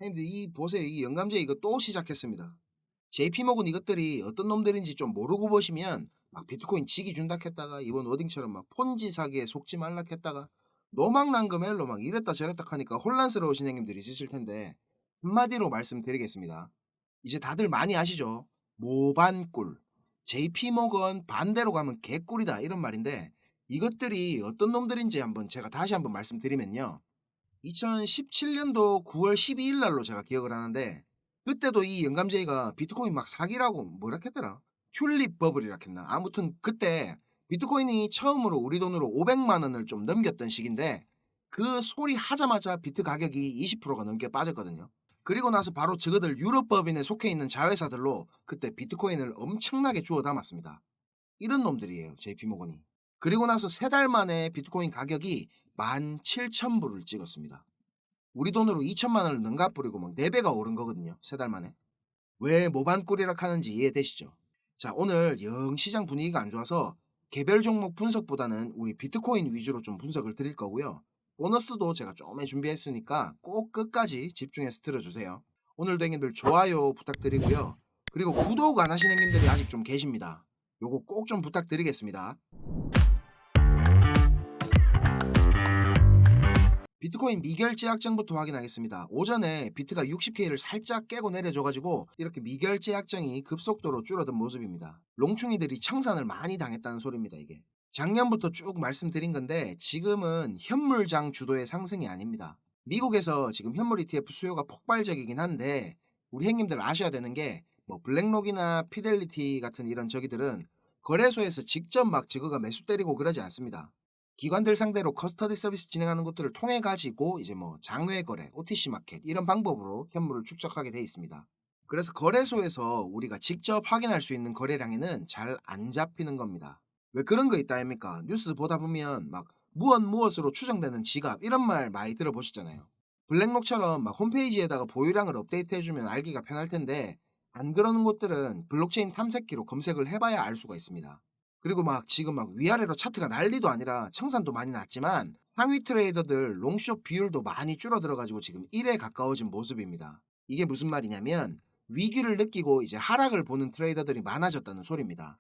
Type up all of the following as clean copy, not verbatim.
형님들 이 보세요. 이 영감제 이거 또 시작했습니다. JP모건 이것들이 어떤 놈들인지 좀 모르고 보시면 막 비트코인 지기 준다 했다가 이번 워딩처럼 막 폰지 사기에 속지 말라 했다가 노망난금엘로 막 이랬다 저랬다 하니까 혼란스러우신 형님들이 있으실 텐데 한마디로 말씀드리겠습니다. 이제 다들 많이 아시죠? 모반꿀. JP모건 반대로 가면 개꿀이다 이런 말인데 이것들이 어떤 놈들인지 한번 제가 다시 한번 말씀드리면요. 2017년도 9월 12일 날로 제가 기억을 하는데 그때도 이 영감제이가 비트코인 막 사기라고 뭐라 했더라? 튤립 버블이라 했나? 아무튼 그때 비트코인이 처음으로 우리 돈으로 500만 원을 좀 넘겼던 시기인데 그 소리 하자마자 비트 가격이 20%가 넘게 빠졌거든요. 그리고 나서 바로 저거들 유럽 법인에 속해 있는 자회사들로 그때 비트코인을 엄청나게 주워 담았습니다. 이런 놈들이에요, JP모건이. 그리고 나서 3달 만에 비트코인 가격이 17,000불을 찍었습니다. 우리 돈으로 2천만 원을 능가 뿌리고 막 4배가 오른 거거든요. 3달 만에. 왜 모반꿀이라 하는지 이해되시죠? 자, 오늘 영 시장 분위기가 안 좋아서 개별 종목 분석보다는 우리 비트코인 위주로 좀 분석을 드릴 거고요. 보너스도 제가 조금 준비했으니까 꼭 끝까지 집중해서 들어주세요. 오늘도 형님들 좋아요 부탁드리고요. 그리고 구독 안 하신 형님들이 아직 좀 계십니다. 요거 꼭 좀 부탁드리겠습니다. 비트코인 미결제 약정부터 확인하겠습니다. 오전에 비트가 60K를 살짝 깨고 내려줘가지고 이렇게 미결제 약정이 급속도로 줄어든 모습입니다. 롱충이들이 청산을 많이 당했다는 소리입니다. 이게 작년부터 쭉 말씀드린 건데 지금은 현물장 주도의 상승이 아닙니다. 미국에서 지금 현물 ETF 수요가 폭발적이긴 한데 우리 형님들 아셔야 되는 게 뭐 블랙록이나 피델리티 같은 이런 저기들은 거래소에서 직접 막 저거가 매수 때리고 그러지 않습니다. 기관들 상대로 커스터디 서비스 진행하는 것들을 통해 가지고 이제 뭐 장외 거래, OTC 마켓 이런 방법으로 현물을 축적하게 돼 있습니다. 그래서 거래소에서 우리가 직접 확인할 수 있는 거래량에는 잘 안 잡히는 겁니다. 왜 그런 거 있다 아닙니까? 뉴스 보다 보면 막 무엇 무엇으로 추정되는 지갑 이런 말 많이 들어보셨잖아요. 블랙록처럼 막 홈페이지에다가 보유량을 업데이트해주면 알기가 편할 텐데 안 그러는 곳들은 블록체인 탐색기로 검색을 해봐야 알 수가 있습니다. 그리고 막 지금 막 위아래로 차트가 난리도 아니라 청산도 많이 났지만 상위 트레이더들 롱숏 비율도 많이 줄어들어 가지고 지금 1에 가까워진 모습입니다. 이게 무슨 말이냐면 위기를 느끼고 이제 하락을 보는 트레이더들이 많아졌다는 소리입니다.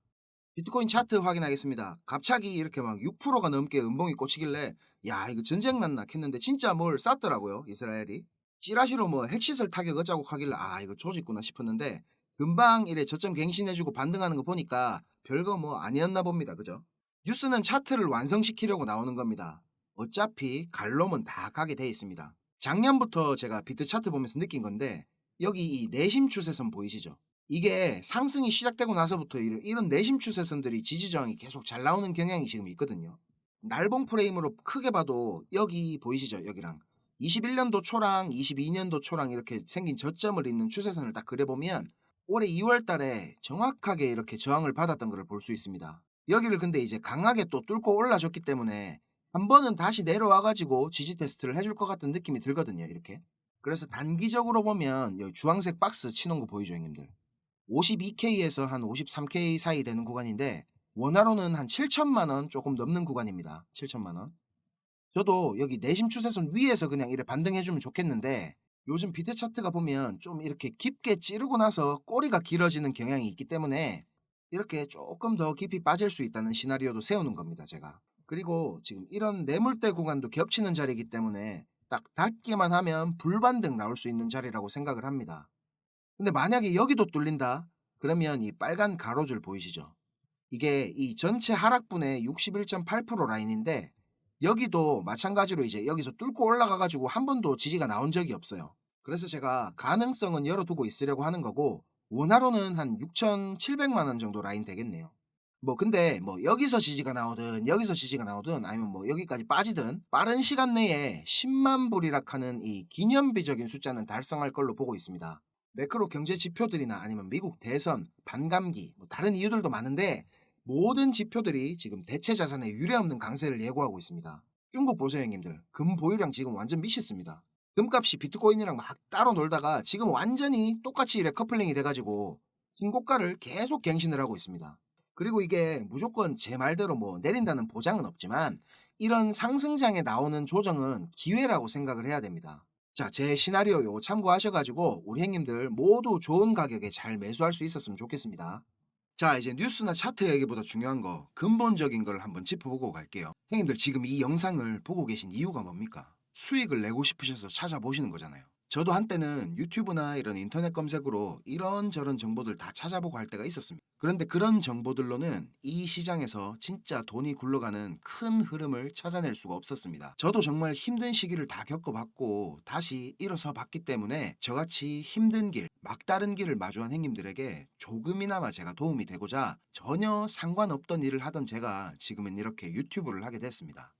비트코인 차트 확인하겠습니다. 갑자기 이렇게 막 6%가 넘게 음봉이 꽂히길래 야 이거 전쟁 났나 했는데 진짜 뭘 쐈더라고요 이스라엘이. 찌라시로 뭐 핵시설 타격 어쩌고 하길래 아 이거 조짓구나 싶었는데 금방 이래 저점 갱신해주고 반등하는 거 보니까 별거 뭐 아니었나 봅니다. 그죠? 뉴스는 차트를 완성시키려고 나오는 겁니다. 어차피 갈 놈은 다 가게 돼 있습니다. 작년부터 제가 비트 차트 보면서 느낀 건데 여기 이 내심 추세선 보이시죠? 이게 상승이 시작되고 나서부터 이런 내심 추세선들이 지지 저항이 계속 잘 나오는 경향이 지금 있거든요. 날봉 프레임으로 크게 봐도 여기 보이시죠? 여기랑 21년도 초랑 22년도 초랑 이렇게 생긴 저점을 잇는 추세선을 딱 그려보면 올해 2월 달에 정확하게 이렇게 저항을 받았던 것을 볼 수 있습니다. 여기를 근데 이제 강하게 또 뚫고 올라줬기 때문에 한 번은 다시 내려와 가지고 지지 테스트를 해줄 것 같은 느낌이 들거든요. 이렇게. 그래서 단기적으로 보면 여기 주황색 박스 치는 거 보이죠, 형님들. 52K에서 한 53K 사이 되는 구간인데 원화로는 한 7천만 원 조금 넘는 구간입니다. 7천만 원. 저도 여기 내심 추세선 위에서 그냥 이렇게 반등해주면 좋겠는데 요즘 비트 차트가 보면 좀 이렇게 깊게 찌르고 나서 꼬리가 길어지는 경향이 있기 때문에 이렇게 조금 더 깊이 빠질 수 있다는 시나리오도 세우는 겁니다. 제가. 그리고 지금 이런 매물대 구간도 겹치는 자리이기 때문에 딱 닿기만 하면 불반등 나올 수 있는 자리라고 생각을 합니다. 근데 만약에 여기도 뚫린다? 그러면 이 빨간 가로줄 보이시죠? 이게 이 전체 하락분의 61.8% 라인인데 여기도 마찬가지로 이제 여기서 뚫고 올라가 가지고 한 번도 지지가 나온 적이 없어요. 그래서 제가 가능성은 열어두고 있으려고 하는 거고 원화로는 한 6,700만 원 정도 라인 되겠네요. 뭐 근데 뭐 여기서 지지가 나오든 여기서 지지가 나오든 아니면 뭐 여기까지 빠지든 빠른 시간 내에 10만 불이라 하는 이 기념비적인 숫자는 달성할 걸로 보고 있습니다. 매크로 경제 지표들이나 아니면 미국 대선, 반감기, 뭐 다른 이유들도 많은데 모든 지표들이 지금 대체 자산에 유례없는 강세를 예고하고 있습니다. 중국 보세요 형님들. 금 보유량 지금 완전 미쳤습니다. 금값이 비트코인이랑 막 따로 놀다가 지금 완전히 똑같이 이래 커플링이 돼가지고 신고가를 계속 갱신을 하고 있습니다. 그리고 이게 무조건 제 말대로 뭐 내린다는 보장은 없지만 이런 상승장에 나오는 조정은 기회라고 생각을 해야 됩니다. 자, 제 시나리오 요거 참고하셔가지고 우리 형님들 모두 좋은 가격에 잘 매수할 수 있었으면 좋겠습니다. 자, 이제 뉴스나 차트 얘기보다 중요한 거 근본적인 걸 한번 짚어보고 갈게요. 형님들 지금 이 영상을 보고 계신 이유가 뭡니까? 수익을 내고 싶으셔서 찾아보시는 거잖아요. 저도 한때는 유튜브나 이런 인터넷 검색으로 이런저런 정보들 다 찾아보고 할 때가 있었습니다. 그런데 그런 정보들로는 이 시장에서 진짜 돈이 굴러가는 큰 흐름을 찾아낼 수가 없었습니다. 저도 정말 힘든 시기를 다 겪어봤고 다시 일어서 봤기 때문에 저같이 힘든 길, 막다른 길을 마주한 행님들에게 조금이나마 제가 도움이 되고자 전혀 상관없던 일을 하던 제가 지금은 이렇게 유튜브를 하게 됐습니다.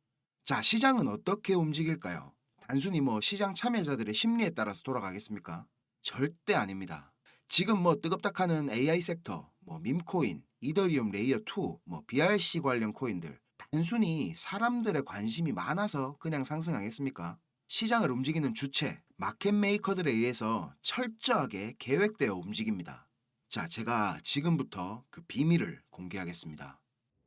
자, 시장은 어떻게 움직일까요? 단순히 뭐 시장 참여자들의 심리에 따라서 돌아가겠습니까? 절대 아닙니다. 지금 뭐 뜨겁다카는 AI 섹터, 뭐 밈코인, 이더리움 레이어 2, 뭐 BRC 관련 코인들 단순히 사람들의 관심이 많아서 그냥 상승하겠습니까? 시장을 움직이는 주체, 마켓 메이커들에 의해서 철저하게 계획되어 움직입니다. 자, 제가 지금부터 그 비밀을 공개하겠습니다.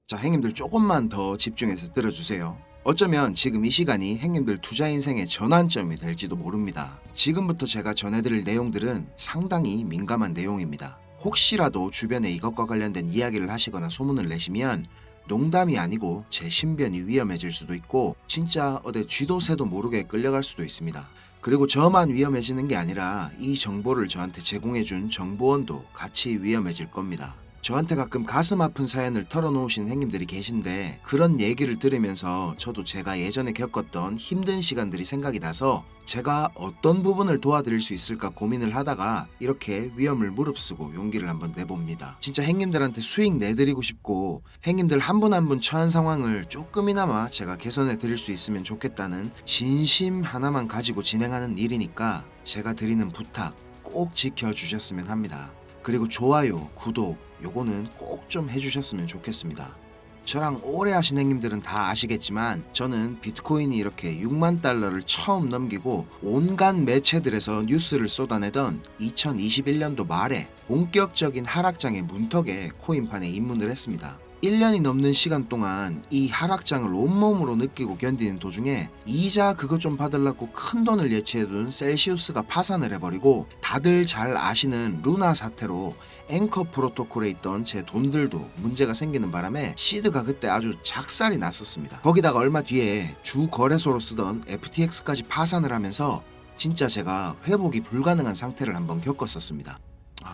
자, 행님들 조금만 더 집중해서 들어주세요. 어쩌면 지금 이 시간이 행님들 투자 인생의 전환점이 될지도 모릅니다. 지금부터 제가 전해드릴 내용들은 상당히 민감한 내용입니다. 혹시라도 주변에 이것과 관련된 이야기를 하시거나 소문을 내시면 농담이 아니고 제 신변이 위험해질 수도 있고 진짜 어디 쥐도 새도 모르게 끌려갈 수도 있습니다. 그리고 저만 위험해지는 게 아니라 이 정보를 저한테 제공해준 정보원도 같이 위험해질 겁니다. 저한테 가끔 가슴 아픈 사연을 털어놓으신 행님들이 계신데 그런 얘기를 들으면서 저도 제가 예전에 겪었던 힘든 시간들이 생각이 나서 제가 어떤 부분을 도와드릴 수 있을까 고민을 하다가 이렇게 위험을 무릅쓰고 용기를 한번 내봅니다. 진짜 행님들한테 수익 내드리고 싶고 행님들 한 분 한 분 처한 상황을 조금이나마 제가 개선해 드릴 수 있으면 좋겠다는 진심 하나만 가지고 진행하는 일이니까 제가 드리는 부탁 꼭 지켜주셨으면 합니다. 그리고 좋아요, 구독 요거는 꼭 좀 해주셨으면 좋겠습니다. 저랑 오래 하신 행님들은 다 아시겠지만 저는 비트코인이 이렇게 6만 달러를 처음 넘기고 온갖 매체들에서 뉴스를 쏟아내던 2021년도 말에 본격적인 하락장의 문턱에 코인판에 입문을 했습니다. 1년이 넘는 시간 동안 이 하락장을 온몸으로 느끼고 견디는 도중에 이자 그거 좀 받으려고 큰 돈을 예치해둔 셀시우스가 파산을 해버리고 다들 잘 아시는 루나 사태로 앵커 프로토콜에 있던 제 돈들도 문제가 생기는 바람에 시드가 그때 아주 작살이 났었습니다. 거기다가 얼마 뒤에 주 거래소로 쓰던 FTX까지 파산을 하면서 진짜 제가 회복이 불가능한 상태를 한번 겪었었습니다.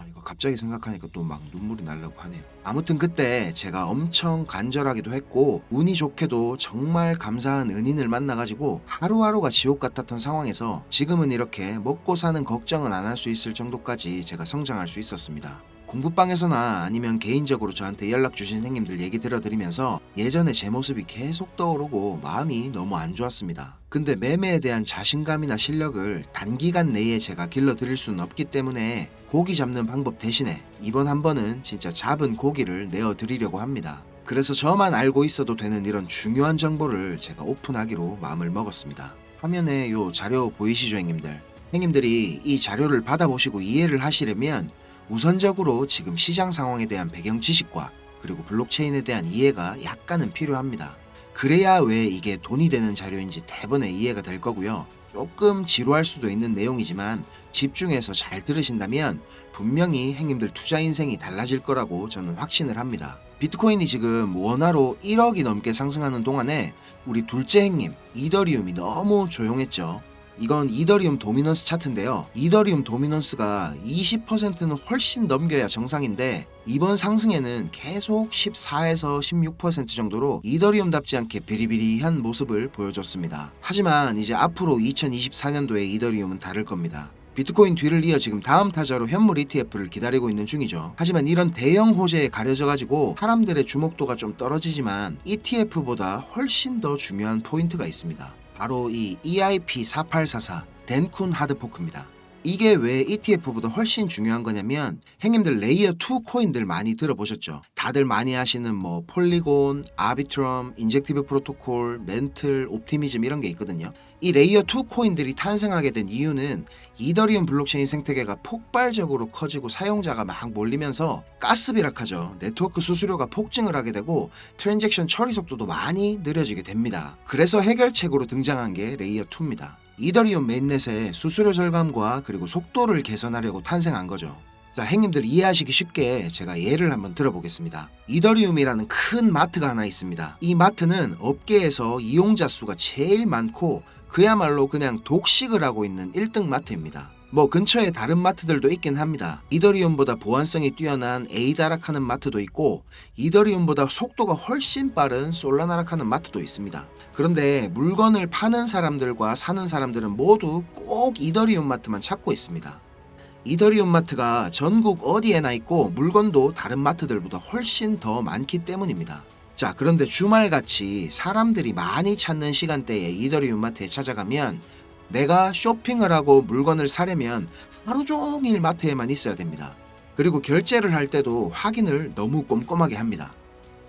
이거 갑자기 생각하니까 또 막 눈물이 나려고 하네요. 아무튼 그때 제가 엄청 간절하기도 했고 운이 좋게도 정말 감사한 은인을 만나가지고 하루하루가 지옥 같았던 상황에서 지금은 이렇게 먹고 사는 걱정은 안 할 수 있을 정도까지 제가 성장할 수 있었습니다. 공부방에서나 아니면 개인적으로 저한테 연락 주신 형님들 얘기 들어드리면서 예전에 제 모습이 계속 떠오르고 마음이 너무 안 좋았습니다. 근데 매매에 대한 자신감이나 실력을 단기간 내에 제가 길러드릴 수는 없기 때문에 고기 잡는 방법 대신에 이번 한 번은 진짜 잡은 고기를 내어드리려고 합니다. 그래서 저만 알고 있어도 되는 이런 중요한 정보를 제가 오픈하기로 마음을 먹었습니다. 화면에 요 자료 보이시죠, 형님들? 형님들이 이 자료를 받아보시고 이해를 하시려면 우선적으로 지금 시장 상황에 대한 배경 지식과 그리고 블록체인에 대한 이해가 약간은 필요합니다. 그래야 왜 이게 돈이 되는 자료인지 대번에 이해가 될 거고요. 조금 지루할 수도 있는 내용이지만 집중해서 잘 들으신다면 분명히 행님들 투자 인생이 달라질 거라고 저는 확신을 합니다. 비트코인이 지금 원화로 1억이 넘게 상승하는 동안에 우리 둘째 행님 이더리움이 너무 조용했죠. 이건 이더리움 도미넌스 차트인데요. 이더리움 도미넌스가 20%는 훨씬 넘겨야 정상인데 이번 상승에는 계속 14에서 16% 정도로 이더리움답지 않게 비리비리한 모습을 보여줬습니다. 하지만 이제 앞으로 2024년도에 이더리움은 다를 겁니다. 비트코인 뒤를 이어 지금 다음 타자로 현물 ETF를 기다리고 있는 중이죠. 하지만 이런 대형 호재에 가려져가지고 사람들의 주목도가 좀 떨어지지만 ETF보다 훨씬 더 중요한 포인트가 있습니다. 바로 이 EIP4844 덴쿤 하드포크입니다. 이게 왜 ETF보다 훨씬 중요한 거냐면 행님들 레이어 2 코인들 많이 들어보셨죠? 다들 많이 하시는 뭐 폴리곤, 아비트럼, 인젝티브 프로토콜, 멘틀, 옵티미즘 이런 게 있거든요. 이 레이어 2 코인들이 탄생하게 된 이유는 이더리움 블록체인 생태계가 폭발적으로 커지고 사용자가 막 몰리면서 가스비락하죠. 네트워크 수수료가 폭증을 하게 되고 트랜잭션 처리 속도도 많이 느려지게 됩니다. 그래서 해결책으로 등장한 게 레이어 2입니다. 이더리움 메인넷의 수수료 절감과 그리고 속도를 개선하려고 탄생한 거죠. 자, 행님들 이해하시기 쉽게 제가 예를 한번 들어보겠습니다. 이더리움이라는 큰 마트가 하나 있습니다. 이 마트는 업계에서 이용자 수가 제일 많고 그야말로 그냥 독식을 하고 있는 1등 마트입니다. 뭐 근처에 다른 마트들도 있긴 합니다. 이더리움보다 보안성이 뛰어난 에이다락하는 마트도 있고 이더리움보다 속도가 훨씬 빠른 솔라나락하는 마트도 있습니다. 그런데 물건을 파는 사람들과 사는 사람들은 모두 꼭 이더리움 마트만 찾고 있습니다. 이더리움 마트가 전국 어디에나 있고 물건도 다른 마트들보다 훨씬 더 많기 때문입니다. 자, 그런데 주말같이 사람들이 많이 찾는 시간대에 이더리움 마트에 찾아가면 내가 쇼핑을 하고 물건을 사려면 하루 종일 마트에만 있어야 됩니다. 그리고 결제를 할 때도 확인을 너무 꼼꼼하게 합니다.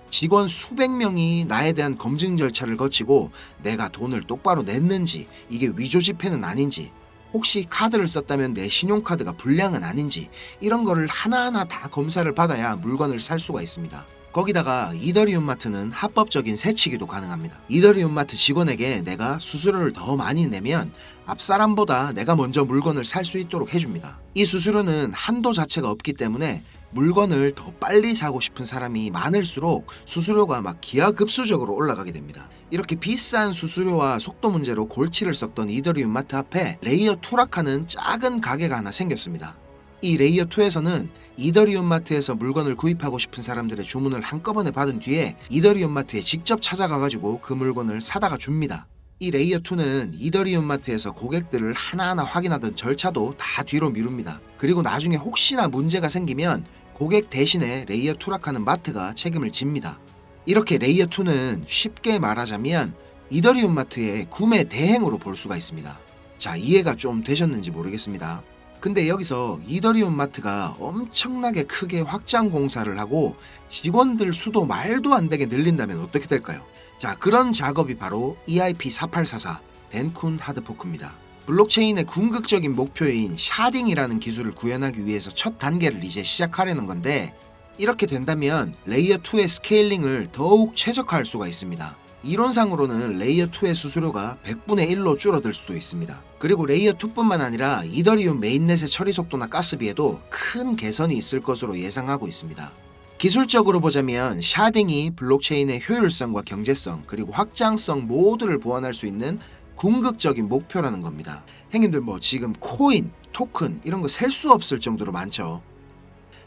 직원 수백 명이 나에 대한 검증 절차를 거치고 내가 돈을 똑바로 냈는지, 이게 위조 지폐는 아닌지, 혹시 카드를 썼다면 내 신용카드가 불량은 아닌지 이런 거를 하나하나 다 검사를 받아야 물건을 살 수가 있습니다. 거기다가 이더리움 마트는 합법적인 세치기도 가능합니다. 이더리움 마트 직원에게 내가 수수료를 더 많이 내면 앞사람보다 내가 먼저 물건을 살 수 있도록 해줍니다. 이 수수료는 한도 자체가 없기 때문에 물건을 더 빨리 사고 싶은 사람이 많을수록 수수료가 막 기하급수적으로 올라가게 됩니다. 이렇게 비싼 수수료와 속도 문제로 골치를 썩던 이더리움 마트 앞에 레이어 투락하는 작은 가게가 하나 생겼습니다. 이 레이어 2에서는 이더리움 마트에서 물건을 구입하고 싶은 사람들의 주문을 한꺼번에 받은 뒤에 이더리움 마트에 직접 찾아가가지고 그 물건을 사다가 줍니다. 이 레이어 2는 이더리움 마트에서 고객들을 하나하나 확인하던 절차도 다 뒤로 미룹니다. 그리고 나중에 혹시나 문제가 생기면 고객 대신에 레이어 투락하는 마트가 책임을 집니다. 이렇게 레이어 2는 쉽게 말하자면 이더리움 마트의 구매 대행으로 볼 수가 있습니다. 자, 이해가 좀 되셨는지 모르겠습니다. 근데 여기서 이더리움 마트가 엄청나게 크게 확장 공사를 하고 직원들 수도 말도 안 되게 늘린다면 어떻게 될까요? 자, 그런 작업이 바로 EIP4844 덴쿤 하드포크입니다. 블록체인의 궁극적인 목표인 샤딩이라는 기술을 구현하기 위해서 첫 단계를 이제 시작하려는 건데, 이렇게 된다면 레이어 2의 스케일링을 더욱 최적화할 수가 있습니다. 이론상으로는 레이어 2의 수수료가 100분의 1로 줄어들 수도 있습니다. 그리고 레이어 2뿐만 아니라 이더리움 메인넷의 처리 속도나 가스비에도 큰 개선이 있을 것으로 예상하고 있습니다. 기술적으로 보자면 샤딩이 블록체인의 효율성과 경제성 그리고 확장성 모두를 보완할 수 있는 궁극적인 목표라는 겁니다. 형님들 뭐 지금 코인, 토큰 이런 거 셀 수 없을 정도로 많죠.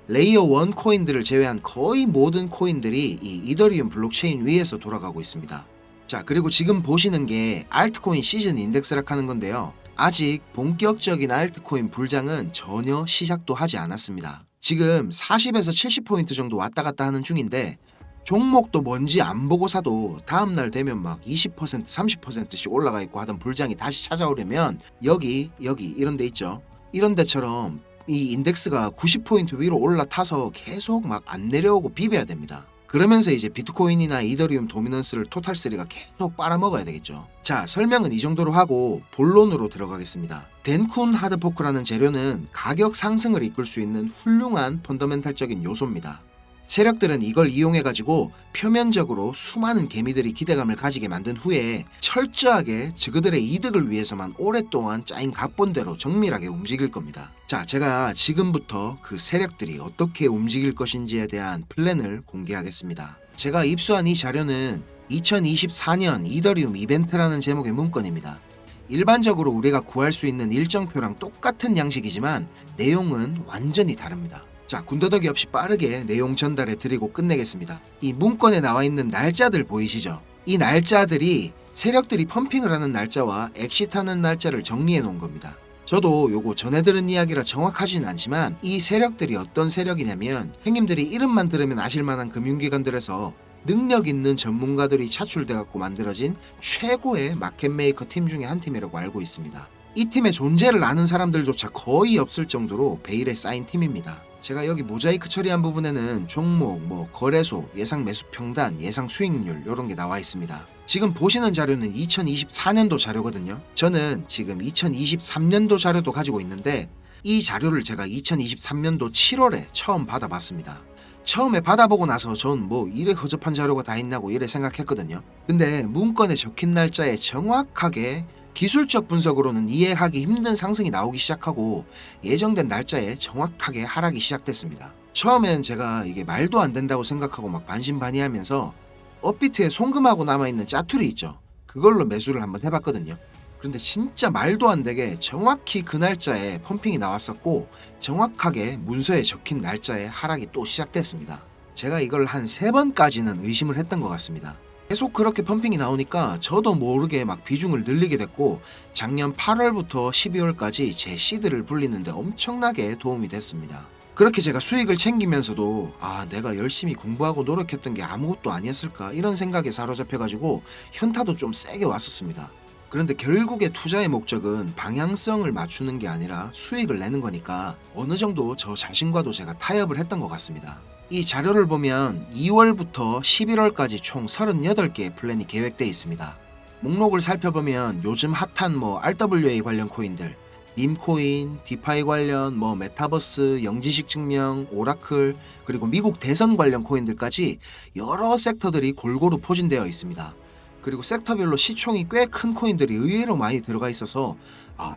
레이어 1 코인들을 제외한 거의 모든 코인들이 이 이더리움 블록체인 위에서 돌아가고 있습니다. 자, 그리고 지금 보시는 게 알트코인 시즌 인덱스락 하는 건데요. 아직 본격적인 알트코인 불장은 전혀 시작도 하지 않았습니다. 지금 40에서 70포인트 정도 왔다 갔다 하는 중인데 종목도 뭔지 안 보고 사도 다음날 되면 막 20%, 30%씩 올라가 있고 하던 불장이 다시 찾아오려면 여기 이런 데 있죠. 이런 데처럼 이 인덱스가 90포인트 위로 올라타서 계속 막 안 내려오고 비벼야 됩니다. 그러면서 이제 비트코인이나 이더리움 도미넌스를 토탈3가 계속 빨아먹어야 되겠죠. 자, 설명은 이 정도로 하고 본론으로 들어가겠습니다. 덴쿤 하드포크라는 재료는 가격 상승을 이끌 수 있는 훌륭한 펀더멘탈적인 요소입니다. 세력들은 이걸 이용해가지고 표면적으로 수많은 개미들이 기대감을 가지게 만든 후에 철저하게 그들의 이득을 위해서만 오랫동안 짜인 각본대로 정밀하게 움직일 겁니다. 자, 제가 지금부터 그 세력들이 어떻게 움직일 것인지에 대한 플랜을 공개하겠습니다. 제가 입수한 이 자료는 2024년 이더리움 이벤트라는 제목의 문건입니다. 일반적으로 우리가 구할 수 있는 일정표랑 똑같은 양식이지만 내용은 완전히 다릅니다. 자, 군더더기 없이 빠르게 내용 전달해 드리고 끝내겠습니다. 이 문건에 나와 있는 날짜들 보이시죠? 이 날짜들이 세력들이 펌핑을 하는 날짜와 엑시트하는 날짜를 정리해 놓은 겁니다. 저도 요거 전해 들은 이야기라 정확하진 않지만 이 세력들이 어떤 세력이냐면 형님들이 이름만 들으면 아실만한 금융기관들에서 능력 있는 전문가들이 차출돼 갖고 만들어진 최고의 마켓메이커 팀 중에 한 팀이라고 알고 있습니다. 이 팀의 존재를 아는 사람들조차 거의 없을 정도로 베일에 쌓인 팀입니다. 제가 여기 모자이크 처리한 부분에는 종목, 거래소, 예상 매수 평단, 예상 수익률 이런 게 나와 있습니다. 지금 보시는 자료는 2024년도 자료거든요. 저는 지금 2023년도 자료도 가지고 있는데 이 자료를 제가 2023년도 7월에 처음 받아봤습니다. 처음에 받아보고 나서 전 뭐 이래 허접한 자료가 다 있냐고 이래 생각했거든요. 근데 문건에 적힌 날짜에 정확하게 기술적 분석으로는 이해하기 힘든 상승이 나오기 시작하고 예정된 날짜에 정확하게 하락이 시작됐습니다. 처음엔 제가 이게 말도 안 된다고 생각하고 막 반신반의하면서 업비트에 송금하고 남아있는 짜투리 있죠. 그걸로 매수를 한번 해봤거든요. 그런데 진짜 말도 안 되게 정확히 그 날짜에 펌핑이 나왔었고 정확하게 문서에 적힌 날짜에 하락이 또 시작됐습니다. 제가 이걸 한 3번까지는 의심을 했던 것 같습니다. 계속 그렇게 펌핑이 나오니까 저도 모르게 막 비중을 늘리게 됐고 작년 8월부터 12월까지 제 시드를 불리는데 엄청나게 도움이 됐습니다. 그렇게 제가 수익을 챙기면서도 내가 열심히 공부하고 노력했던 게 아무것도 아니었을까 이런 생각에 사로잡혀가지고 현타도 좀 세게 왔었습니다. 그런데 결국에 투자의 목적은 방향성을 맞추는 게 아니라 수익을 내는 거니까 어느 정도 저 자신과도 제가 타협을 했던 것 같습니다. 이 자료를 보면 2월부터 11월까지 총 38개의 플랜이 계획되어 있습니다. 목록을 살펴보면 요즘 핫한 RWA 관련 코인들, 밈코인, 디파이 관련 메타버스, 영지식 증명, 오라클, 그리고 미국 대선 관련 코인들까지 여러 섹터들이 골고루 포진되어 있습니다. 그리고 섹터별로 시총이 꽤 큰 코인들이 의외로 많이 들어가 있어서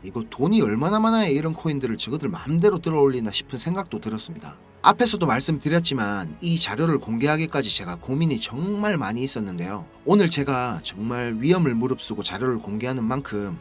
이거 돈이 얼마나 많아야 이런 코인들을 저거들 마음대로 들어올리나 싶은 생각도 들었습니다. 앞에서도 말씀드렸지만 이 자료를 공개하기까지 제가 고민이 정말 많이 있었는데요. 오늘 제가 정말 위험을 무릅쓰고 자료를 공개하는 만큼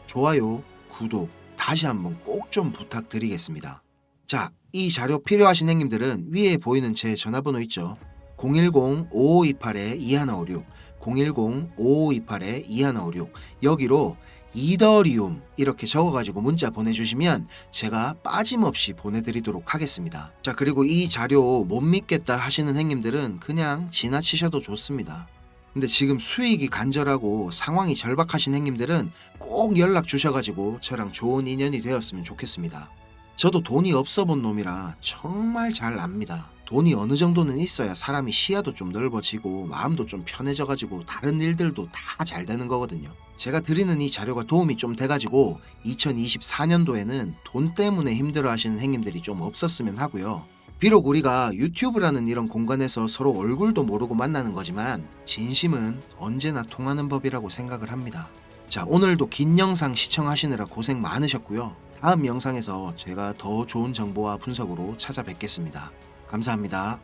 좋아요, 구독 다시 한번 꼭 좀 부탁드리겠습니다. 자, 이 자료 필요하신 행님들은 위에 보이는 제 전화번호 있죠. 010-5528-2156 010-5528-2156 여기로 이더리움 이렇게 적어가지고 문자 보내주시면 제가 빠짐없이 보내드리도록 하겠습니다. 자, 그리고 이 자료 못 믿겠다 하시는 행님들은 그냥 지나치셔도 좋습니다. 근데 지금 수익이 간절하고 상황이 절박하신 행님들은 꼭 연락 주셔가지고 저랑 좋은 인연이 되었으면 좋겠습니다. 저도 돈이 없어 본 놈이라 정말 잘 압니다. 돈이 어느 정도는 있어야 사람이 시야도 좀 넓어지고 마음도 좀 편해져가지고 다른 일들도 다 잘 되는 거거든요. 제가 드리는 이 자료가 도움이 좀 돼가지고 2024년도에는 돈 때문에 힘들어하시는 행님들이 좀 없었으면 하고요. 비록 우리가 유튜브라는 이런 공간에서 서로 얼굴도 모르고 만나는 거지만 진심은 언제나 통하는 법이라고 생각을 합니다. 자, 오늘도 긴 영상 시청하시느라 고생 많으셨고요. 다음 영상에서 제가 더 좋은 정보와 분석으로 찾아뵙겠습니다. 감사합니다.